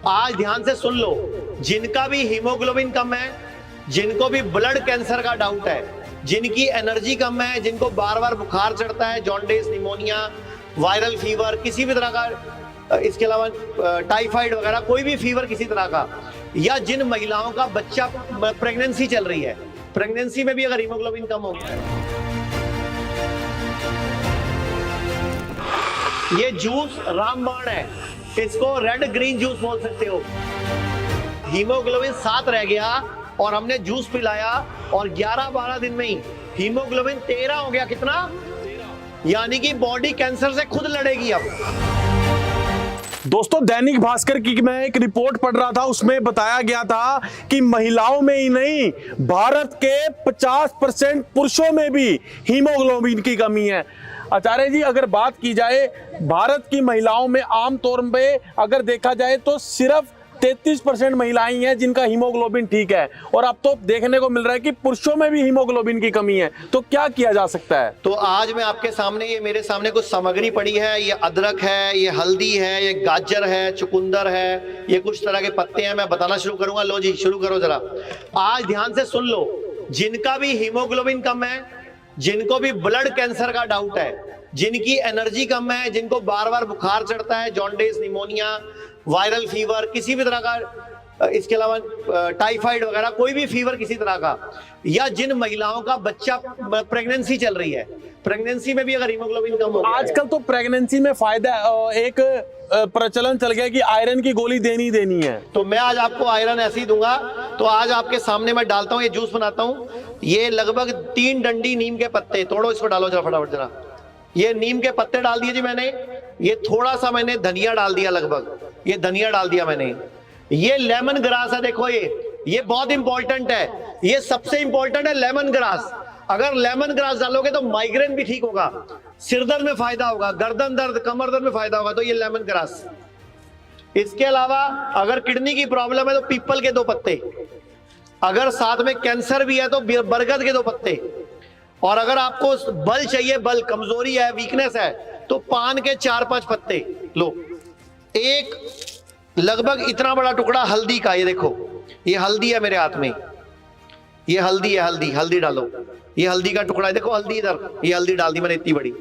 आज ध्यान से सुन लो, जिनका भी हीमोग्लोबिन कम है, जिनको भी ब्लड कैंसर का डाउट है, जिनकी एनर्जी कम है, जिनको बार बार बुखार चढ़ता है, जॉन्डिस, निमोनिया, वायरल फीवर, किसी भी तरह का, इसके अलावा टाइफाइड वगैरह कोई भी फीवर किसी तरह का, या जिन महिलाओं का बच्चा प्रेगनेंसी चल रही है, प्रेगनेंसी में भी अगर हीमोग्लोबिन कम हो गया है, ये जूस रामबाण है, इसको रेड ग्रीन जूस बोल सकते हो। हीमोग्लोबिन 7 रह गया और हमने जूस पिलाया और 11-12 दिन में ही हीमोग्लोबिन 13 हो गया। कितना? यानी कि बॉडी कैंसर से खुद लड़ेगी अब। दोस्तों, दैनिक भास्कर की मैं एक रिपोर्ट पढ़ रहा था, उसमें बताया गया था कि महिलाओं में ही नहीं, भारत के 50% पुरुषों में भी हीमोग्लोबिन की कमी है। आचार्य जी, अगर बात की जाए भारत की महिलाओं में, आमतौर पे अगर देखा जाए तो सिर्फ 33% महिलाएं हैं जिनका हीमोग्लोबिन ठीक है, और अब तो देखने को मिल रहा है कि पुरुषों में भी हीमोग्लोबिन की कमी है। तो क्या किया जा सकता है? तो आज मैं आपके सामने, ये मेरे सामने कुछ सामग्री पड़ी है। ये अदरक है, ये हल्दी है, ये गाजर है, चुकंदर है, ये कुछ तरह के पत्ते हैं। मैं बताना शुरू करूंगा। लो जी, शुरू करो जरा। आज ध्यान से सुन लो, जिनका भी हीमोग्लोबिन कम है, जिनको भी ब्लड कैंसर का डाउट है, जिनकी एनर्जी कम है, जिनको बार बार बुखार चढ़ता है, जॉन्डिस, निमोनिया, वायरल फीवर, किसी भी तरह का, इसके अलावा टाइफाइड वगैरह कोई भी फीवर किसी तरह का, या जिन महिलाओं का बच्चा प्रेगनेंसी चल रही है, प्रेगनेंसी में भी अगर हीमोग्लोबिन कम हो गया है। आजकल तो प्रेगनेंसी में फायदा, एक प्रचलन चल गया कि आयरन की गोली देनी है। तो मैं आज आपको आयरन ऐसे ही दूंगा। तो आज आपके सामने मैं डालता हूं, ये जूस बनाता हूं। ये लगभग 3 डंडी नीम के पत्ते, तोड़ो इसको, डालो जरा फटाफट जरा। ये नीम के पत्ते डाल दिए जी मैंने। ये थोड़ा सा मैंने धनिया डाल दिया, लगभग ये धनिया डाल दिया मैंने। ये लेमन ग्रास है, देखो ये बहुत इंपॉर्टेंट है। ये सबसे इंपॉर्टेंट है लेमन ग्रास। अगर लेमन ग्रास डालोगे तो माइग्रेन भी ठीक होगा, सिरदर्द में फायदा होगा, गर्दन दर्द, कमर दर्द में फायदा होगा। तो ये लेमन ग्रास। इसके अलावा अगर किडनी की प्रॉब्लम है तो पीपल के 2 पत्ते। अगर साथ में कैंसर भी है तो बरगद के 2 पत्ते। और अगर आपको बल चाहिए, बल, कमजोरी है, वीकनेस है, तो पान के 4-5 पत्ते लो। एक लगभग इतना बड़ा टुकड़ा हल्दी का, ये देखो, ये हल्दी है मेरे हाथ में, ये हल्दी है, हल्दी डालो। ये हल्दी का टुकड़ा है, देखो हल्दी इधर, ये हल्दी डाल दी मैंने इतनी बड़ी।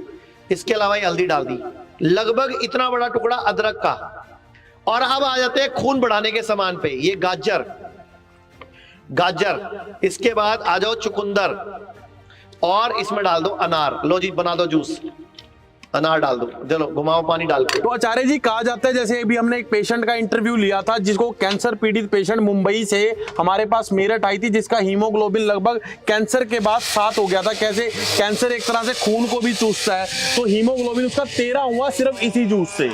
इसके अलावा ये हल्दी डाल दी। लगभग इतना बड़ा टुकड़ा अदरक का। और अब आ जाते हैं खून बढ़ाने के सामान पे। ये गाजर, इसके बाद आ जाओ चुकंदर, और इसमें डाल दो अनार। लो जी, बना दो जूस। अनार डाल दो, चलो घुमाओ पानी डाल के। तो आचार्य जी, कहा जाता है, जैसे अभी हमने एक पेशेंट का इंटरव्यू लिया था, जिसको कैंसर पीड़ित पेशेंट मुंबई से हमारे पास मेरठ आई थी, जिसका हीमोग्लोबिन लगभग कैंसर के बाद 7 हो गया था। कैसे कैंसर एक तरह से खून को भी चूसता है, तो हीमोग्लोबिन उसका 13 हुआ सिर्फ इसी जूस से।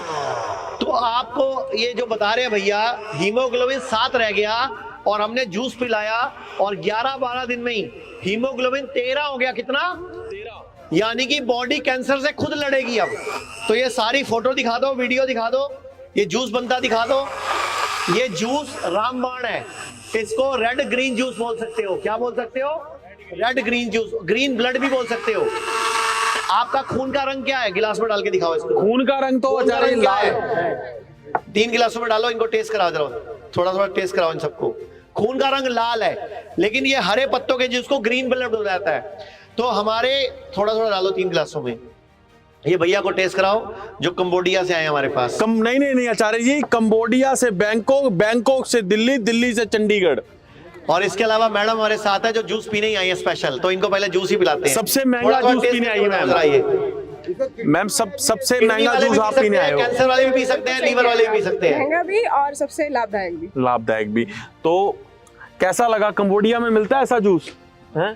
तो आपको ये जो बता रहे हैं भैया, हीमोग्लोबिन 7 रह गया और हमने जूस पिलाया और 11-12 दिन में ही हीमोग्लोबिन 13 हो गया। कितना? 13। यानी कि बॉडी कैंसर से खुद लड़ेगी अब। तो ये सारी फोटो दिखा दो, वीडियो दिखा दो, ये जूस बनता दिखा दो। ये जूस रामबाण है, इसको रेड ग्रीन जूस बोल सकते हो। क्या बोल सकते हो? Red green juice, green blood भी बोल सकते हो। आपका खून का रंग क्या है? गिलास में डाल के दिखाओ इसको। खून का रंग तो आचार्य लाल है। 3 गिलासों में डालो, इनको टेस्ट कराओ जरा, थोड़ा टेस्ट कराओ इन सबको। खून का रंग लाल है, लेकिन ये हरे पत्तों के जिसको ग्रीन ब्लड हो जाता है। तो हमारे थोड़ा डालो 3 गिलासों में। ये भैया को टेस्ट कराओ जो कंबोडिया से आए हमारे पास। नहीं आचार्य जी, कंबोडिया से बैंकॉक, बैंकॉक से दिल्ली, दिल्ली से चंडीगढ़। और इसके अलावा मैडम हमारे साथ है जो जूस पीने ही आई है स्पेशल, तो इनको पहले जूस ही पिलाते हैं। सबसे महंगा जूस पीने आई है मैम, सबसे महंगा जूस आप पीने आए हो। कैंसर वाले भी पी सकते हैं, लीवर वाले भी पी सकते हैं। महंगा भी और सबसे लाभदायक भी। तो कैसा लगा? कंबोडिया में मिलता है ऐसा जूस है?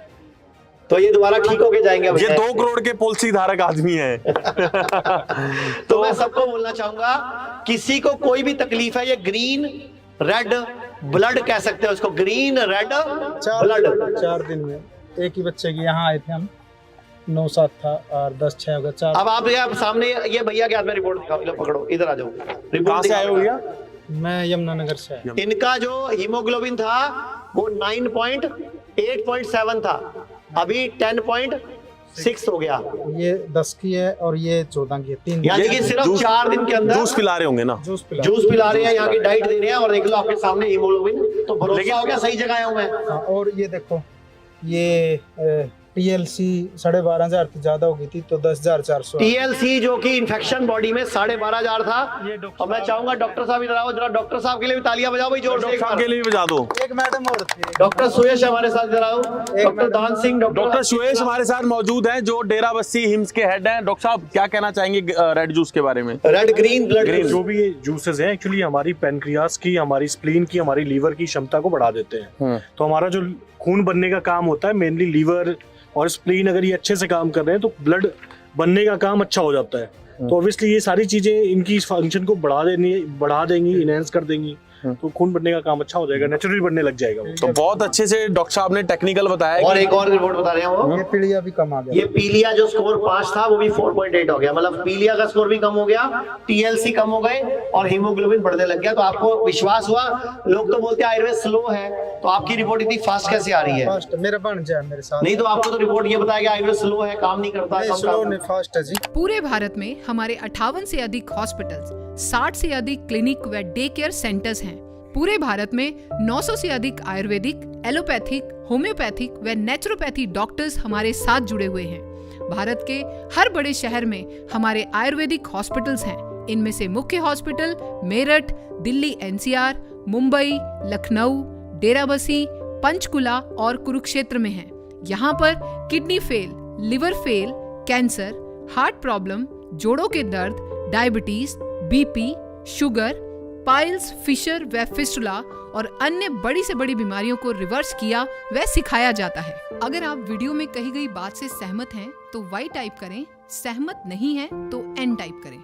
तो ये दोबारा ठीक होके जाएंगे। ये 2 करोड़ के पॉलिसी धारक आदमी है। तो मैं सबको बोलना चाहूंगा, किसी को कोई भी तकलीफ है, ये ग्रीन रेड ब्लड कह सकते हो इसको, ग्रीन रेड ब्लड। 4 दिन में एक ही बच्चे की यहाँ आए थे हम, 9-7 था और 10-6 हो गया 4। अब आप सामने ये भैया के हाथ में रिपोर्ट दिखाओ, पकड़ो, इधर आ जाओ। कहां से आए हो भैया? मैं यमुनानगर से आया। इनका जो हीमोग्लोबिन था वो 9.8.7 था, अभी 10.7 6 हो गया, ये 10 की है और ये 14 की है, 3 यानी कि सिर्फ 4 दिन के अंदर जूस पिला रहे होंगे ना? जूस पिला। जूस पिला रहे हैं, यहाँ की डाइट दे रहे हैं, और देख लो आपके सामने हीमोग्लोबिन, तो भरोसा हो गया सही जगह आया हूं मैं। हाँ, और ये देखो, ये TLC 12,500 से ज्यादा हो गई थी तो 10,400। TLC जो कि इन्फेक्शन बॉडी में 12,500 था, और मैं चाहूंगा डॉक्टर साहब इधर आओ जरा, डॉक्टर साहब के लिए भी तालियां बजाओ भाई जोर से। डॉक्टर साहब के लिए भी बजा दो। एक मैडम और थी, डॉक्टर सुयश हमारे साथ इधर आओ, डॉक्टर दान सिंह, डॉक्टर सुयश हमारे साथ मौजूद हैं जो डेरा बस्सी हिम्स के हेड हैं। डॉक्टर साहब क्या कहना चाहेंगे रेड जूस के बारे में? रेड ग्रीन ब्लड जो भी ये जूसेस हैं एक्चुअली हमारी पैनक्रियास की, हमारी स्प्लीन की, हमारी लीवर की क्षमता को बढ़ा देते हैं। तो हमारा जो खून बनने का काम होता है, मेनली लीवर और स्प्लीन, अगर ये अच्छे से काम कर रहे हैं तो ब्लड बनने का काम अच्छा हो जाता है। तो ऑब्वियसली ये सारी चीजें इनकी फंक्शन को बढ़ा देंगी, इनहेंस कर देंगी, तो खून बनने का काम अच्छा हो जाएगा, नेचुरली बनने लग जाएगा। तो बहुत अच्छे से डॉक्टर साहब ने टेक्निकल बताया। और एक और रिपोर्ट बता रहे हैं वो, ये पीलिया भी कम आ गया। ये पीलिया जो स्कोर 5 था वो भी 4.8 हो गया, मतलब पीलिया का स्कोर भी कम हो गया, TLC कम हो गए और हीमोग्लोबिन बढ़ने लग गया। तो आपको विश्वास हुआ? लोग तो बोलते हैं आयुर्वेद स्लो है, तो आपकी रिपोर्ट इतनी फास्ट कैसे आ रही है? फास्ट मेरा बन जाए मेरे साथ। नहीं तो आपको तो रिपोर्ट ये बताया कि आयुर्वेद स्लो है, काम नहीं करता, कम स्लो काम नहीं, फास्ट है जी। पूरे भारत में हमारे 58 से अधिक हॉस्पिटल्स, 60 से अधिक क्लिनिक व डे केयर सेंटर्स हैं। पूरे भारत में 900 से अधिक आयुर्वेदिक, एलोपैथिक, होम्योपैथिक व नेचुरोपैथी डॉक्टर्स हमारे साथ जुड़े हुए हैं। भारत के हर बड़े शहर में हमारे आयुर्वेदिक हॉस्पिटल्स हैं। इनमें से मुख्य हॉस्पिटल मेरठ, दिल्ली NCR, मुंबई, लखनऊ, डेराबस्सी, पंचकुला और कुरुक्षेत्र में हैं। यहाँ पर kidney fail, liver fail, cancer, heart problem, जोड़ों के दर्द, diabetes, BP, sugar, piles, fissure व फिस्टुला और अन्य बड़ी से बड़ी बीमारियों को रिवर्स किया व सिखाया जाता है। अगर आप वीडियो में कही गई बात से सहमत हैं तो Y टाइप करें, सहमत नहीं है तो N टाइप करें।